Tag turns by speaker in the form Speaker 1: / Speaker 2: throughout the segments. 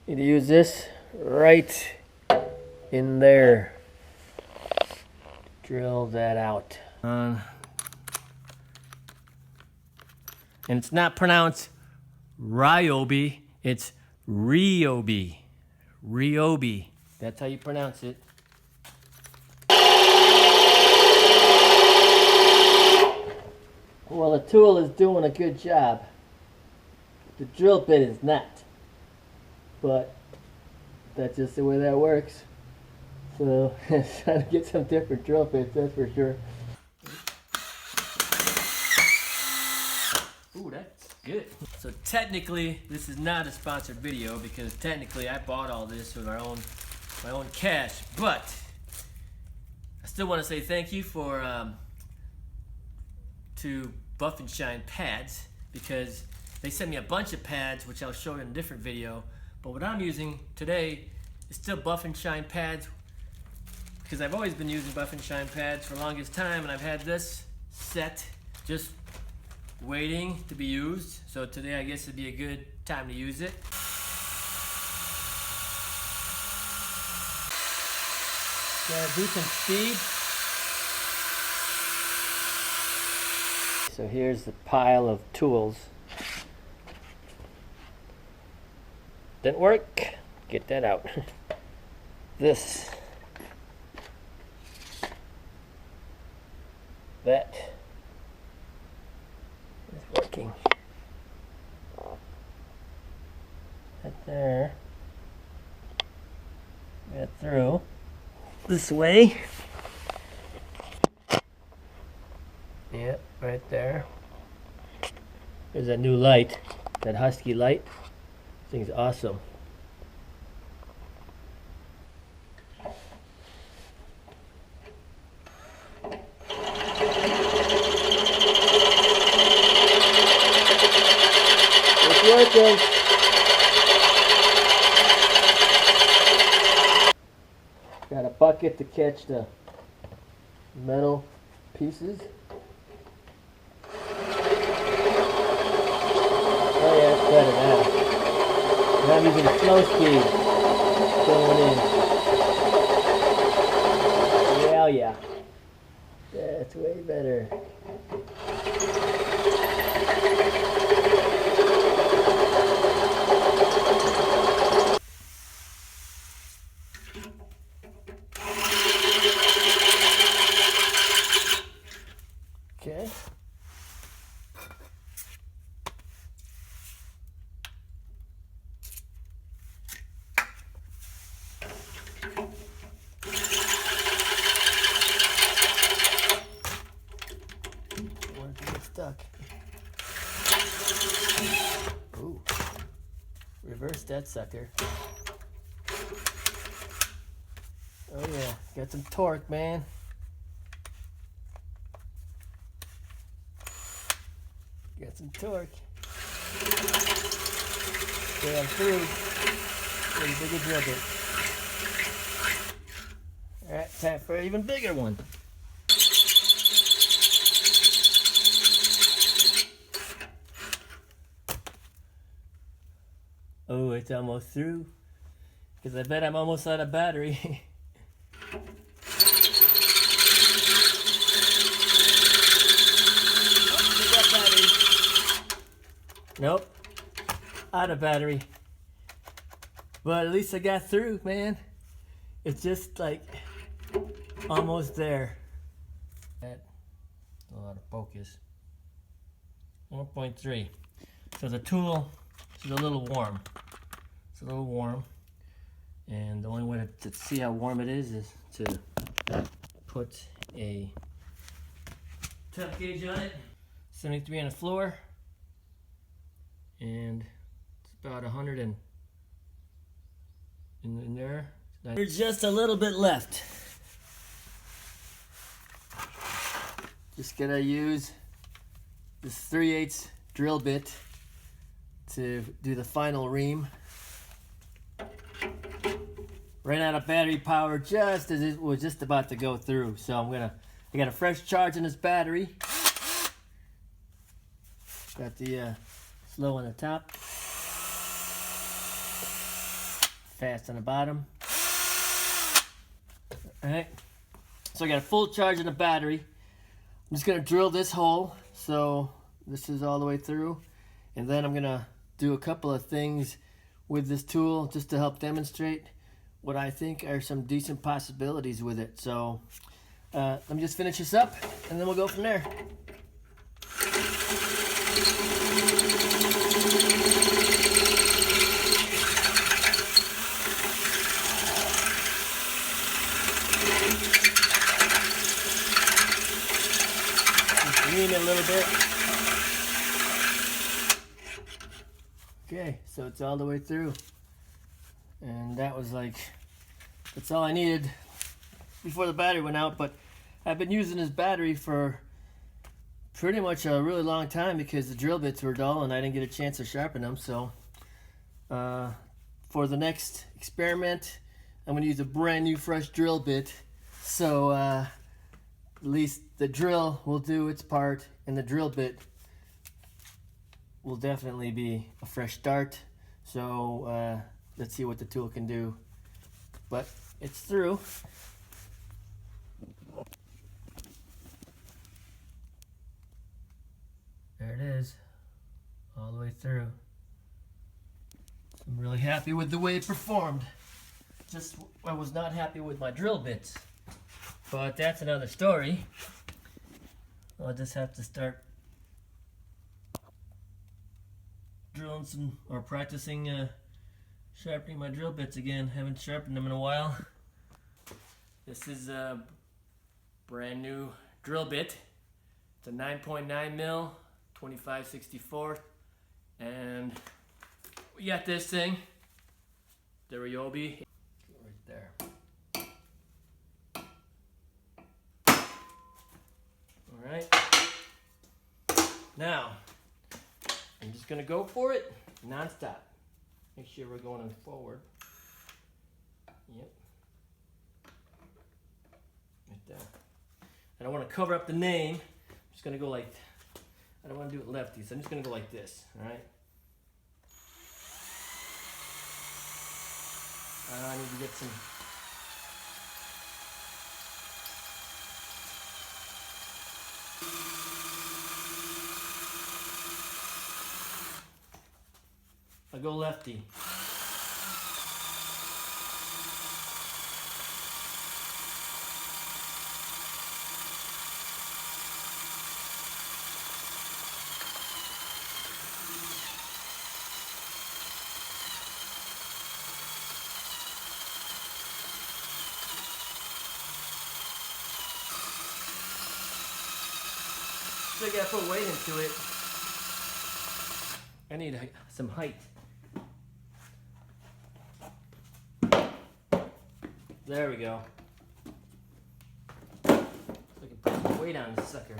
Speaker 1: Need to use this right in there. Drill that out. And it's not pronounced Ryobi, it's Ryobi. Ryobi. That's how you pronounce it. Well, the tool is doing a good job. The drill bit is not. But that's just the way that works. So, trying to get some different drill bits, that's for sure. Ooh, that's good. So technically, this is not a sponsored video because technically I bought all this with my own cash. But I still want to say thank you for to Buff and Shine pads, because they sent me a bunch of pads, which I'll show you in a different video. But what I'm using today is still Buff and Shine pads, because I've always been using Buff and Shine pads for the longest time, and I've had this set just waiting to be used. So today I guess would be a good time to use it. Got a decent speed. So here's the pile of tools. Didn't work. Get that out. This. That is working. That there. Get through this way. Yep, right there. There's that new light, that Husky light. This thing's awesome. It's working. Got a bucket to catch the metal pieces. Oh yeah, it's better now. And I'm using slow speed going in. Yeah, yeah. That's way better. Okay. Stuck. Ooh. Reverse that sucker. Oh yeah, got some torque, man. Got some torque. Okay, I'm through. Get a bigger drill bit. Alright, time for an even bigger one. Oh, it's almost through. Because I bet I'm almost out of battery. Nope, out of battery. But at least I got through, man. It's just like almost there. That's a lot of focus. 1.3. So the tool is a little warm. It's a little warm. And the only way to see how warm it is to put a temp gauge on it. 73 on the floor. And it's about 100 in there. There's just a little bit left. Just gonna use this 3/8 drill bit to do the final ream. Ran out of battery power just as it was just about to go through. So I got a fresh charge in this battery. Got the slow on the top. fast on the bottom. Alright, so I got a full charge in the battery. I'm just going to drill this hole, so this is all the way through, and then I'm going to do a couple of things with this tool just to help demonstrate what I think are some decent possibilities with it. So let me just finish this up and then we'll go from there. Just lean it a little bit. Okay, so it's all the way through, and that was like, that's all I needed before the battery went out. But I've been using this battery for pretty much a really long time because the drill bits were dull and I didn't get a chance to sharpen them. So for the next experiment, I'm going to use a brand new fresh drill bit, so at least the drill will do its part and the drill bit will definitely be a fresh start. So let's see what the tool can do. But it's through. There it is, all the way through. I'm really happy with the way it performed. Just, I was not happy with my drill bits, but that's another story. I'll just have to start drilling some, or practicing sharpening my drill bits again. Haven't sharpened them in a while. This is a brand new drill bit. It's a 9.9 mil 25/64, and we got this thing, the Ryobi, right there. All right, now I'm just gonna go for it non-stop. Make sure we're going forward. Yep. Right there. I don't want to cover up the name. I'm just gonna go like, I don't want to do it lefty, so I'm just gonna go like this, all right? I need to get some. I go lefty. Still gotta put weight into it. I need some height. There we go. So I can put some weight on this sucker.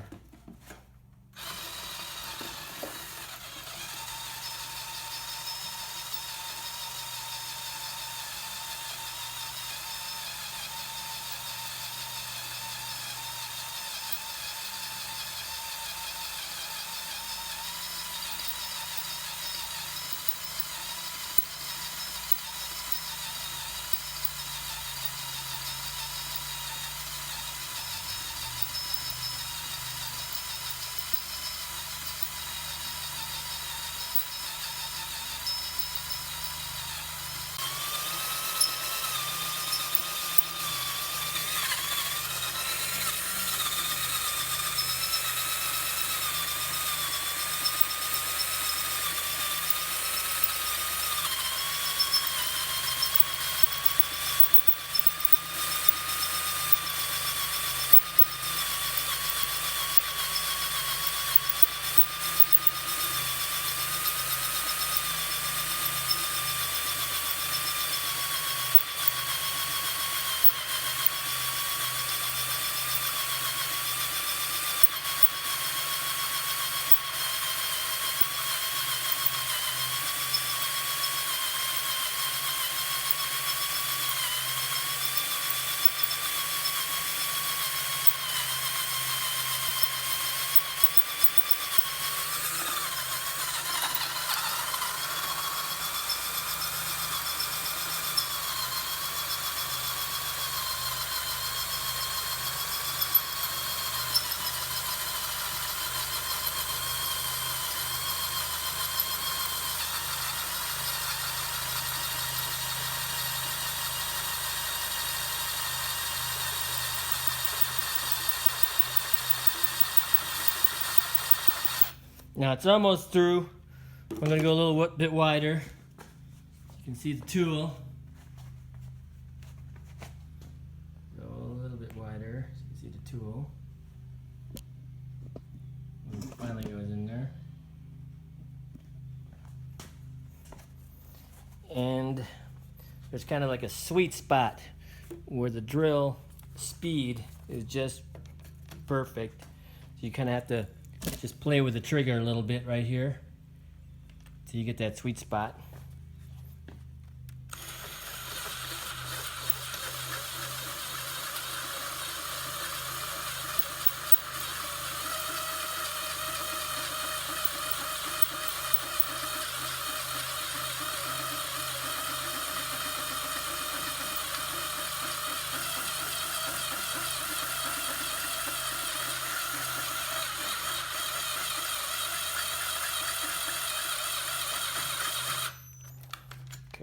Speaker 1: Now it's almost through. I'm going to go a little bit wider. You can see the tool. Go a little bit wider so you can see the tool. And it finally goes in there. And there's kind of like a sweet spot where the drill speed is just perfect. So you kind of have to just play with the trigger a little bit right here so you get that sweet spot.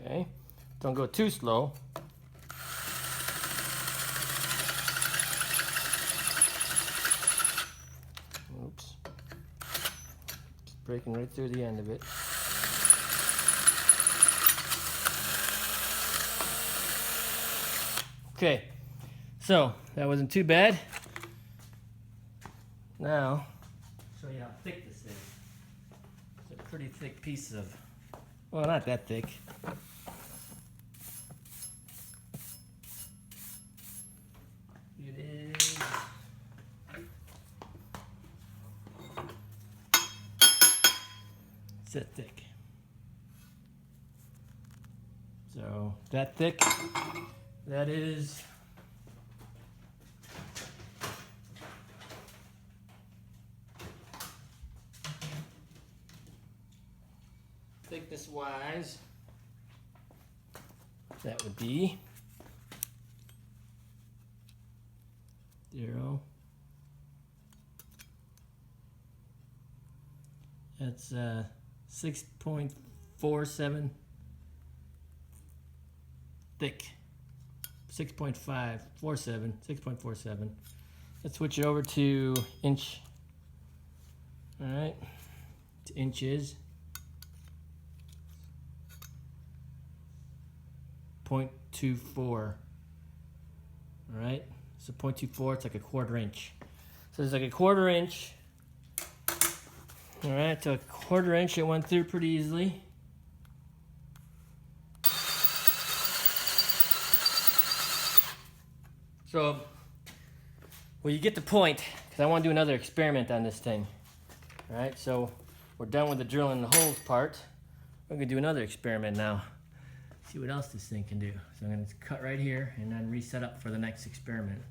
Speaker 1: Okay, don't go too slow. Oops. Just breaking right through the end of it. Okay, so that wasn't too bad. Now, I'll show you how thick this is. It's a pretty thick piece of, well, not that thick. It is that thick. So that thick, that is thickness wise, that would be 0. That's 6.47 thick. 6.47. Let's switch it over to inch. All right, to inches. 0.24. All right, so 0.24, it's like a 1/4 inch. So it's like a 1/4 inch. All right, so a 1/4 inch, it went through pretty easily. So, well, you get the point, because I want to do another experiment on this thing. All right, so we're done with the drilling the holes part. We're gonna do another experiment now. See what else this thing can do. So I'm gonna cut right here and then reset up for the next experiment.